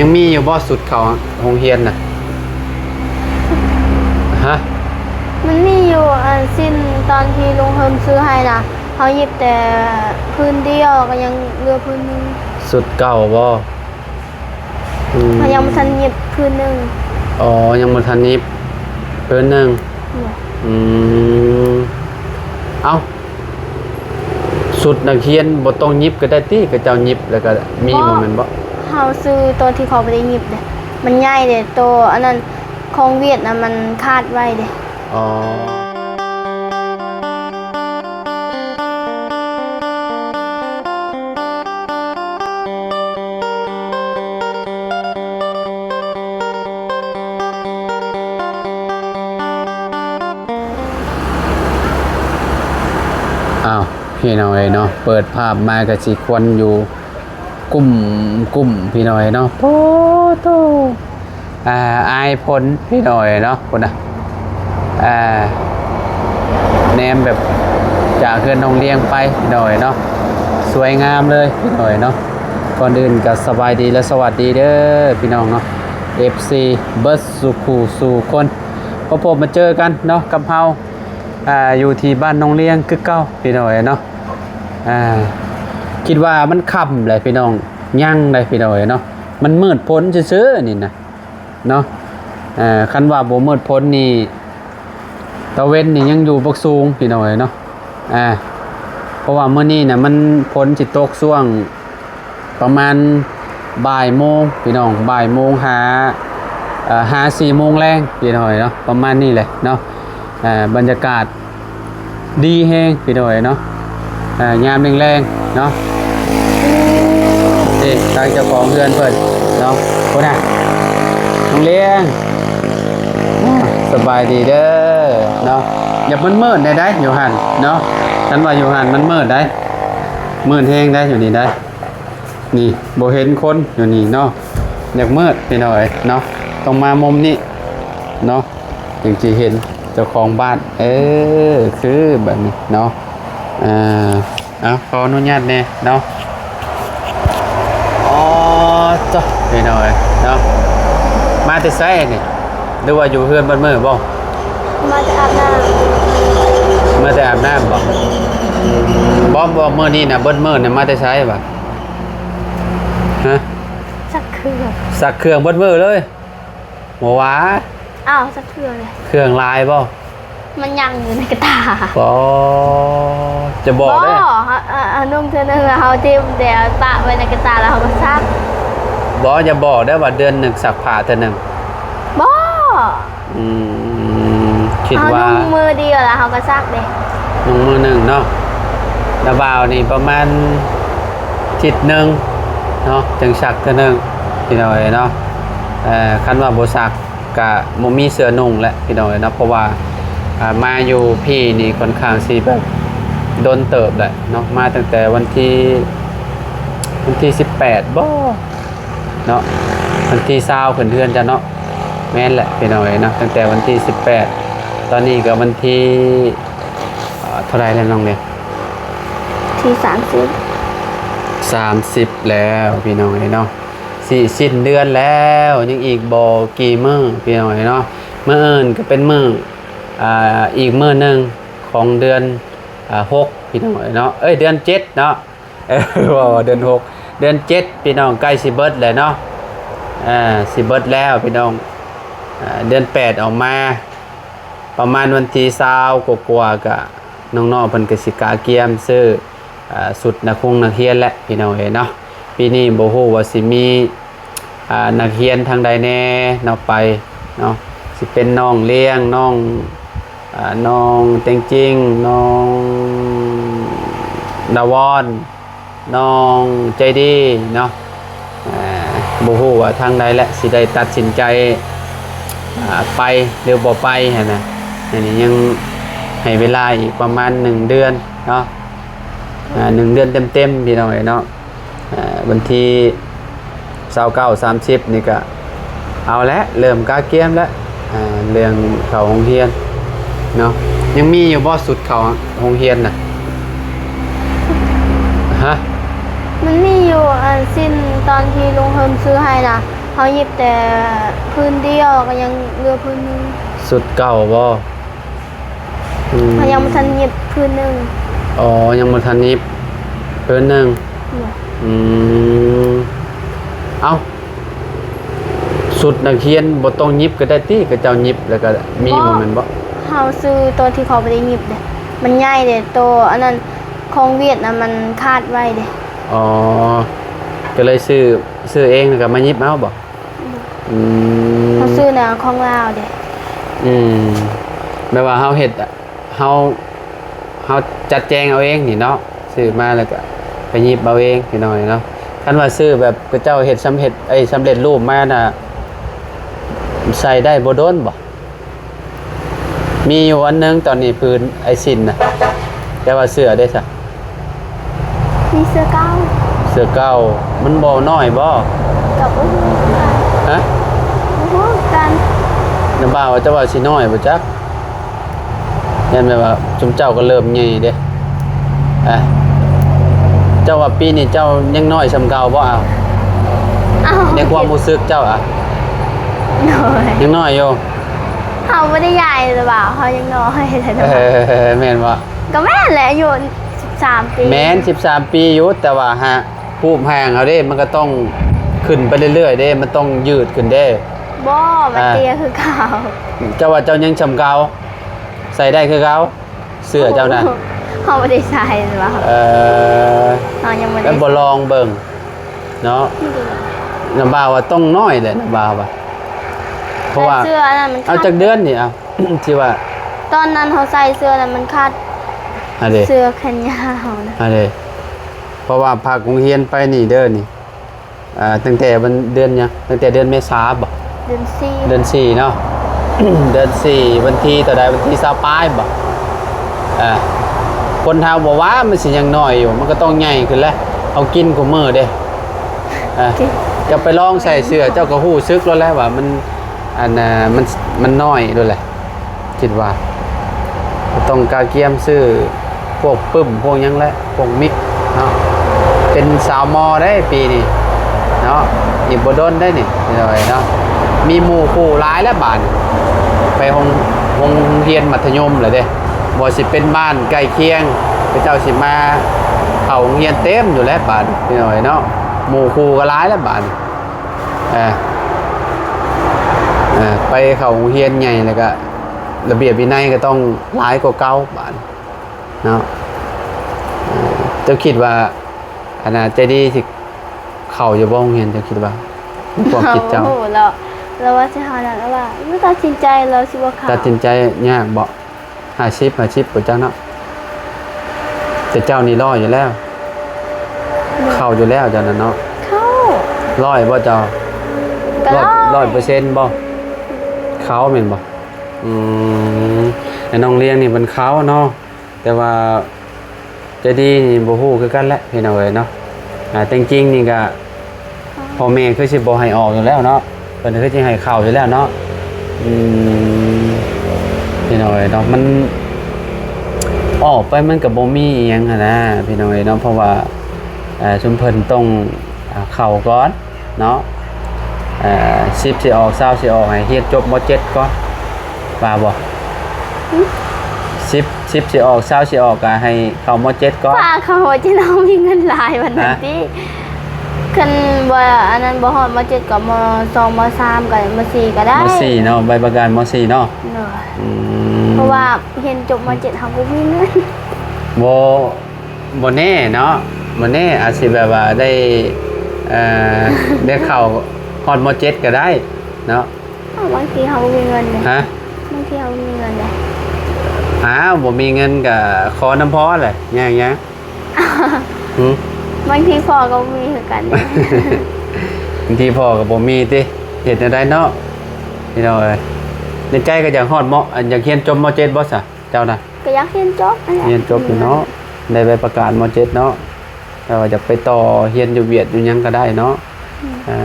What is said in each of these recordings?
ยังมีอยู่บ่สุดเขาโรงเรียนน่ะฮะมันมีอยู่สิ้นตอนที่ลุงเฮิมซื้อให้นะเขาหยิบแต่พื้นเดียวก็ยังเหลือพื้นนึงสุดเก่าบ่เขายังไม่ทันหยิบพื้นนึงอ๋อยังบ่ทันยิบพื้นนึงเอาสุดนักเรียนบ่ต้องยิบก็ได้ติก็เจ้ายิบแล้วก็มีบ่แม่นบ่เฮาซื้อตัวที่เขาบ่ได้หยิบเด้มันใหญ่เด้ตัวอันนั้นของเวียดน่ะมันคาดไว้เด้อ๋ออ้าวพี่น้อยเนาะเปิดภาพมาก็สิควรอยู่กลุ่มพี่น้อยเนาะโตอายผลพี่น้อยเนาะคนน่ะแนมแบบจากเฮือนโรงเรียนไปพี่น้อยเนาะสวยงามเลยพี่น้อยเนาะก่อนอื่นก็สบายดีและสวัสดีเด้อพี่น้องเนาะ FC เบิร์ดสุขูสู่คนพบมาเจอกันเนาะกับเฮาอยู่ที่บ้านโรงเรียนคือเก่าพี่น้อยเนาะคิดว่ามันค่ำเลยพี่น้องยั่งเลยพี่น้อยเนาะมันมืดพ้นซื่อๆนี่นะเนาะคันว่าบ่มืดพ้นนี่ตะเว้นนี่ยังอยู่บักสูงพี่น้อยเนาะเพราะว่ามื้อนี้น่ะมันพ้นสิตกช่วงประมาณบ่ายโมงพี่น้องบ่ายโมงหา4โมงแรงพี่น้อยเนาะประมาณนี้แหละเนาะบรรยากาศดีแฮงพี่น้อยเนาะยามแรงๆเนาะนี่ทางเจ้าของเรือนเพิ่นเนาะคนน่ะโรงเรียนสบายดีเด้อเนาะอย่ามันมืดได้อยู่หั่นเนาะฉันว่าอยู่หั่นมันมืดได้มืดแฮงได้อยู่นี่ได้นี่บ่เห็นคนอยู่นี่เนาะอยากมืดพี่น้อยเนาะต้องมามุมนี้เนาะถึงจะเห็นเจ้าของบ้านคือแบบนี้เนาะขออนุญาตเนี่ยเนาะจ้ะพี่น้อยเนาะมาแต่ไสนี่หรือว่าอยู่เฮือนบ้านมื้อบ่มาจะอาบน้ำมาแต่อาบน้ำบ่มื้อนี้น่ะเบิดมื้อน่ะมาแต่ไสบ่ฮะสักเครื่องเบิดมื้อเลยบ่ว่าอ้าวสักเครื่องเลยเครื่องลายบ่มันยังอยู่ในกระตาจะบอกได้นุ่มเธอหนึ่งเขาจิ้มเดี๋ยวปะไว้ในกระตาแล้วเขาก็ซักจะบอกได้ว่าเดือนหนึ่งสักผ้าเธอหนึ่งคิดว่านุ่มมือเดียวแล้วเขาก็ซักเลยนุ่มมือหนึ่งเนาะระบาวนี่ประมาณจิตหนึ่งเนาะจังสักเธอหนึ่งพี่น้อยเนาะคันว่าโบสักกะโมมีเสื้อนุ่งแหละพี่น้อยเนาะเพราะว่ามาอยู่พี่นี่ค่อนข้างสิแบบโดนเติบแหละเนาะมาตั้งแต่วันที่18บ่เนาะวันที่20ขึ้นเดือนจะเนาะแม่นแหละพี่น้อยเนาะตั้งแต่วันที่18ตอนนี้ก็วันที่เท่าไหร่แล้วน้องเนี่ยที่30แล้วพี่น้อยเนาะสิ้นเดือนแล้วยังอีกบ่กี่มื้อพี่น้อยเนาะมื้ออื่นก็เป็นมื้ออีกมื้อนึงของเดือน6พี่น้องเนาะเดือน7เนาะว่าเดือน6เดือน7พี่น้องใกล้สิเบิดแล้วเนาะสิเบิดแล้วพี่น้องเดือน8ออกมาประมาณวันที่20กว่าๆก็น้องๆเพิ่นก็สิกาเกียมซื้อสุดนักเรียนแหละพี่น้องเนาะปีนี้บ่ฮู้ว่าสิมีนักเรียนทางใดแน่เนาะไปเนาะสิเป็นน้องเลี้ยงน้องเต็งจริงน้องดาวอนน้องใจดีเนาะบ่ฮู้ว่าทางใดแหละสิได้ตัดสินใจไปหรือบ่ไปหั่นน่ะอันนี้ยังให้เวลาอีกประมาณ1เดือนเนาะ1เดือนเต็มๆพี่น้องเนาะวันที่29-30นี่ก็เอาละเริ่มกาเกียมแล้วเรื่องเข้าโรงเรียนเนาะยังมีอยู่บ่สุดเข้าโรงเรียนน่ะฮะ มันมีอยู่สิ้นตอนที่ลุงเฮิมซื้อให้นะเขาหยิบแต่พื้นเดียวก็ยังเหลือพื้นนึง สุดเก่าบ่ม เขายังไม่ทันหยิบพื้นนึง อ๋อยังบ่ทันนิบเพิ่นหนึง เนี่ย อืมเอ้าสุดนักเรียนบ่ต้องยิบก็ได้ติก็เจ้ายิบแล้วก็มีบ่แม่นบ่ เขาซื้อตัวที่เขาไม่ได้หยิบเด้มันใหญ่เด้ตัวอันนั้นของเวียดนะมันคาดไว้เด้ อ๋อก็เลยซื้อเองแล้วก็มายิบเอาบ่อืม เขาซื้อนะของลาวเด้ อืมแม้ว่าเฮาเฮ็ดอะเฮาจัดแจงเอาเองนี่เนาะซื้อมาแล้วก็ไปหยิบเอาเองพี่น้อยเนาะคันว่าซื้อแบบกระเจ้าเฮ็ดสำเร็จสำเร็จรูปมาน่ะใส่ได้บ่โดนบ่มีอยู่อันนึงตอนนี้พื้นไอ้สินน่ะแต่ว่าเสื้อได้ซะ มีเสื้อเก้า เสื้อเก่ามันบ่น้อยบ่ กับอุ้งกัน ฮะ อุ้งกัน น้ำบ่าวว่าจะว่าสิน้อยบ่จักยันแบบว่าจุมเจ้าก็เริ่มใหญ่เด้เจ้าว่าปีนี้เจ้ายังน้อยสำเก่าบ่เอา อ้าว ในความรู้สึกเจ้าอะ น้อย ยังน้อยอยู่ เขาไม่ได้ใหญ่หรือเปล่าเขายังน้อยเลย แม่นบ่ ก็แม่นแหละอายู่13 ปี แม่น13 ปีอยู่แต่ว่าฮะรูปร่างเอาเด้มันก็ต้องขึ้นไปเรื่อยๆเด้มันต้องยืดขึ้นเด้ บ่มันเตี้ยคือเขา เจ้าว่าเจ้ายังสำเก่าใส่ได้คือเก่าเสื้อเจ้าน่ะ เขาไม่ได้ใส่หรือเปล่า เขายังไม่ได้ แล้วบ่ลองเบิ่งเนาะน้ำบ่าวว่าต้องน้อยแหละน้ำบ่าวว่าเพราะว่า แต่เสื้อนั้นมัน เอาจากเดือนนี่เอา ที่ว่า ตอนนั้นเขาใส่เสื้อนั้นมันคาด อันเด้ เสื้อแขนยาวนะ อันเด้เพราะว่าภาคโรงเรียนไปนี่เด้อนี่ตั้งแต่วันเดือนหยังตั้งแต่เดือนเมษาบ่ เดือนสี่ เดือน4เนาะ เดือน4วันที่ต่อใดวันที่20ปลายบ่คนเฮาบ่ว่ามันสิยังน้อยอยู่ มันก็ต้องใหญ่ขึ้นแล้วเอากินกูมื้อเด้จะไปลองใส่เสื้อเจ้าก็ฮู้ซึกแล้วแหละว่ามันอันน่ะมันน้อยด้วยแหละ คิดว่าต้องกาเกียมซื้อพวกปึ้มพวกหยังแหละพวกมิกเนาะเป็นสาวมอได้ปีนี้เนาะอีกบ่ดนได้นี่หน่อยเนาะมีหมู่คู่หลายแล้วบาดนี้ไปโรงเรียนมัธยมแล้วเด้บ่สิเป็นบ้านใกล้เคียงพระเจ้าสิมาเข้าโรงเรียนเต็มอยู่แล้วบาดนี้หน่อยเนาะหมู่คู่ก็หลายแล้วบาดนี้ไปเข้าโรงเรียนใหญ่แล้วก็ระเบียบวินัยก็ต้องหลายกว่าเก่าบาดเนาะเจ้าคิดว่าอันน่ะใจดีสิเข้าอยู่บ่โรงเรียนเจ้าคิดว่าความคิดเจ้า โอ้โหเราว่าจะหาแล้วว่าไม่ตัดสินใจเราสิว่าเขา ตัดสินใจยากบ่50บ่เจ้าเนาะแต่เจ้านี่รออยู่แล้ว เข้าอยู่แล้วเจ้านั่นเนาะ เข้า 100บ่เจ้า ก็ 100%บ่เขาแม่นบ่ไอ้น้องเลี้ยงนี่มันเขาเนาะแต่ว่าจะดีนี่บ่ฮู้คือกันแหละพี่น้องเอ้ยเนาะแต่จริงๆนี่ก็พ่อแม่คือสิบ่ให้ออกอยู่แล้วเนาะเพิ่นคือสิให้เข้าอยู่แล้วเนาะพี่น้องเอ้ยเนาะมันออกไปมันก็บ่มีอีหยังหันนะพี่น้องเอ้ยเนาะเพราะว่าชุมเพิ่นต้องเข้าก่อนเนาะ10สิออก20สิออกให้เรียนจบม.7 ก่อนว่าบ่10สิออก20สิออกก็ให้เข้าม.7 ก่อน ป้าเขาว่าจะน้องมีเงินหลายวันนั้นที่คันบ่อันนั้นบ่ฮอดม.7กับม.2ม.3กับม.4ก็ได้ ม.4 เนาะใบประกันม.4 เนาะ เนาะเพราะว่าเรียนจบม.7เฮาบ่มีเงิน บ่แน่เนาะบ่แน่อาจสิแบบว่าได้ได้เข้าฮอดม.7 ก็ได้เนาะ บางทีเฮาบ่มีเงินเลย ฮะ บางทีเฮาบ่มีเงินเลย บ่มีเงินก็ขอน้ำพอแหละแย่งหือบ างทีพ่อก็บ่มีคือกัน บางทีพ่อก็บ่มีติเฮ็ดจังไดเนาะพี่น้องเอ้ยในใจก็อยากฮอดอยากเรียนจบม.7 บ่ซะเจ้าน่ะ ก็อยากเรียนจบนั่นแหละ เรียนจบอยู่เนาะได้ใบประกาศม.7 เนาะแต่ว่าจะไปต่อเรียนอยู่เวียดอยู่หยังก็ได้เนาะ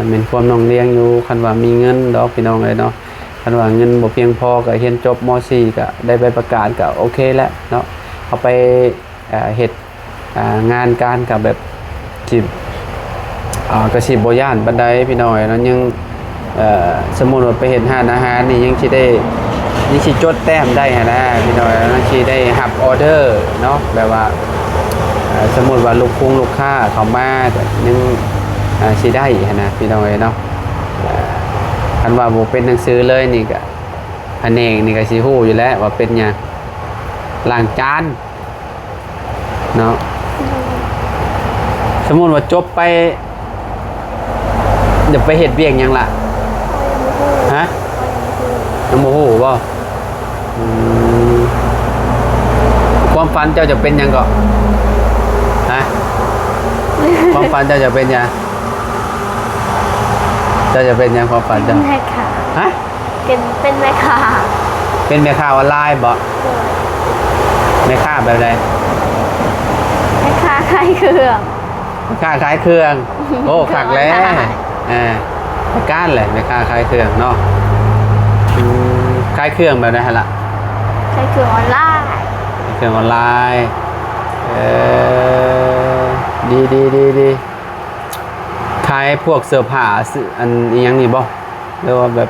เป็นความน้องเลี้ยงอยู่คันว่ามีเงินดอกพี่น้องเอ้ยเนาะคันว่าเงินบ่เพียงพอก็เรียนจบม.4 ก็ได้ใบประกาศก็โอเคแล้วเนาะเอาไปเฮ็ดงานการกับแบบที่ กระสิบ่ย่านบันไดพี่น้อยเนาะยังสมมุติว่าไปเฮ็ดร้านอาหารนี่ยังสิได้ยังสิจดแต้มได้หันนะพี่น้อยยังสิได้รับออเดอร์เนาะแบบว่าสมมุติว่าลูกค้าเข้ามาก็ยังสิได้หันนะพี่น้อยเนาะคันว่าบ่เป็นหนังสือเลยนี่ก็แผนกนี่ก็สิฮู้อยู่แล้วว่าเป็นหยังล้างจานเนาะสมมุติว่าจบไปเดี๋ยวไปเฮ็ดเวียกหยังล่ะฮะยังบ่ฮู้บ่ความฝันเจ้าจะเป็นหยังก็ฮะความฝันเจ้าจะเป็นหยังเจ้าจะเป็นหยังความฝัน เป็ เจ้าน แม่ค้า ฮะ เป็นแม่ค้า เป็นแม่ค้าออนไลน์บ่แม่ค้าแบบใด แม่ค้าขายเครื่อง แม่ค้าขายเครื่องโอ้คักแล้วแม่ก้านแหละแม่ค้าขายเครื่องเนาะขายเครื่องแบบใดหั่นล่ะ ขายเครื่องออนไลน์ เครื่องออนไลน์ดีขายพวกเสื้อผ้าอันอีหยังนี่บ่หรือว่าแบบ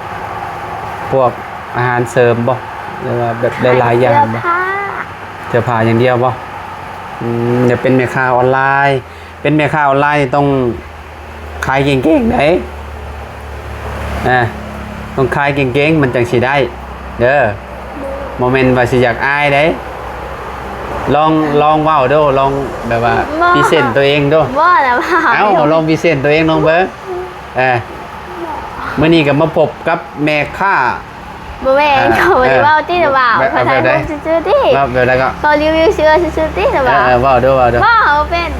พวกอาหารเสริมบ่หรือว่าแบบหลายๆอย่างบ่ เสื้อผ้าอย่างเดียวบ่เดี๋ยวเป็นแม่ค้าออนไลน์ เป็นแม่ค้าออนไลน์ต้องขายเก่งๆได้ต้องขายเก่งๆมันจังสิได้เด้อโมเมนต์ว่าสิอยากอายได้ลองเว้าดูลองแบบว่าพรีเซนต์ตัวเองดู ว่าแล้วว่า เอ้าลองพรีเซนต์ตัวเองลองเบิ่งมื้อนี้ก็มาพบกับแม่ค้า บ่แม่นเขาบ่ได้เว้าติหรือเปล่า แบบ เขา แบบ ทาย ใด รูปซื่อๆติ ว่าแบบใดก็ เขารีวิวเสื้อซื่อๆติหรือเปล่า เว้าดู ว่าเขาเป็น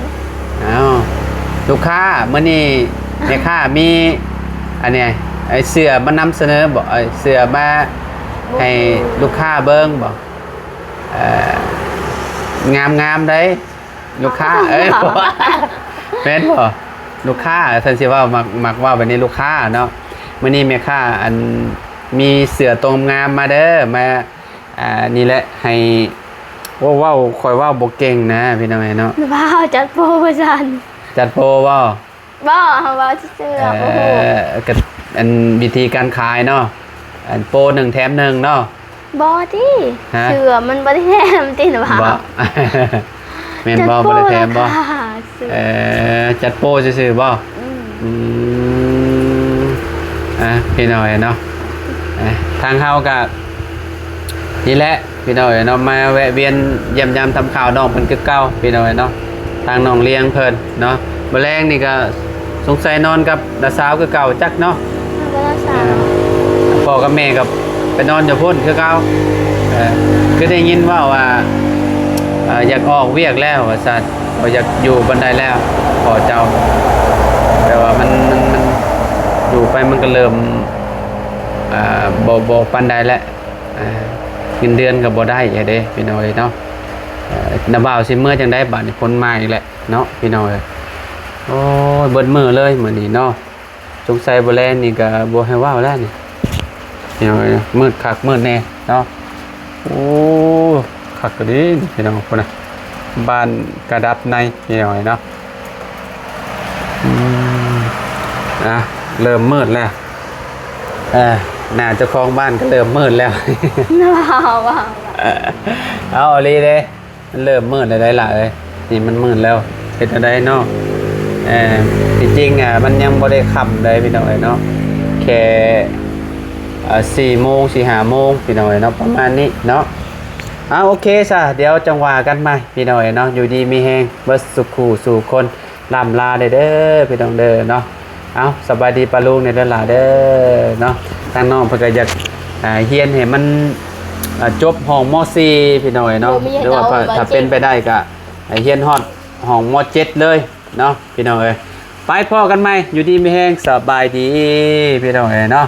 เอ้าลูกค้ามื้อนี้แม่ค้ามีอันเนี้ยไอ้เสื้อมานำเสนอบ่ไอ้เสื้อมาให้ลูกค้าเบิ่งบ่งามได้ลูกค้าแม่นบ่ลูกค้าท่านสิว่ามักว่าแบบนี้ลูกค้าเนาะมื้อนี้แม่ค้าอันมีเสื้อตัวงามมาเด้อมานี่แหละให้ว้าวค่อยเว้าบ่เก่งนะพี่น้องเนาะ ว้าวจัดโปรโมชั่น จัดโปรบ่ บ่เฮาเว้าซื่อๆโอ้โห ก็อันวิธีการขายเนาะอันโปร1แถม1เนาะ บ่ติ ฮะ เสื้อมันบ่ได้แถมติหรือเปล่า บ่ แม่นบ่บ่ได้แถมบ่ เสื้อ จัดโปรซื่อๆบ่อืมพี่น้อยเนาะทางเฮาก็นี่แหละพี่น้อยเนาะมาแวะเวียนเยี่ยมยามทำข่าวน้องเพิ่นคือเก่าพี่น้อยเนาะทางน้องเลี้ยงเพิ่นเนาะมื้อแลงนี่ก็สงสัยนอนกับน้าสาวคือเก่าจักเนาะ บ่ได้สาว พ่อกับแม่กับไปนอนอยู่พุ่นคือเก่าคือได้ยินว่าอยากออกเวียกแล้วว่าซั่นบ่อยากอยู่บันไดแล้วพ่อเจ้าแต่ว่ามันอยู่ไปมันก็เริ่มบ่ปานใดแล้วเงินเดือนก็บ่ได้เด้พี่น้อยเนาะน้าบ่าวสิเมื่อจังได๋บัดนี้คนมาอีกแล้วเนาะพี่น้อยโอ้ยเบิดมื้อเลยมื้อนี้เนาะสงสัยบ่แลนี่ก็บ่ให้ว้าวแล้วนี่พี่น้อยมืดคักมืดแน่เนาะโอ้คักก็ดีพี่น้องพุ่นน่ะบ้านกระดับในพี่น้อยเนาะเริ่มมืดแล้วหน้าเจ้าของบ้านก็เริ่มมืดแล้ว ว้าว เอาลีเด้มันเริ่มมืดได้ล่ะเอ้ยนี่มันมืดแล้วเฮ็ดได้เนาะจริงๆมันยังบ่ได้ค่ำได้พี่น้องเอ้ยเนาะแค่4 โมง 4-5 โมงพี่น้องเอ้ยเนาะประมาณนี้เนาะโอเคซะเดี๋ยวจังหวะกันใหม่พี่น้องเอ้ยเนาะอยู่ดีมีแฮงเบิดสุขสู่คนล่ำลาเด้อพี่น้องเด้อเนาะเอาสบายดีปะลุงในเด้อล่ะเด้อเนาะทางน้องเพิ่นก็อยากเฮียนให้มันจบห้องม.4 พี่น้อยเนาะหรือว่าถ้าเป็นไปได้ก็ให้เฮียนฮอดห้องม.7 เลยเนาะพี่น้องเอ้ยไปพ่อกันใหม่อยู่ดีมีแฮงสบายดีพี่น้องเอ้ยเนาะ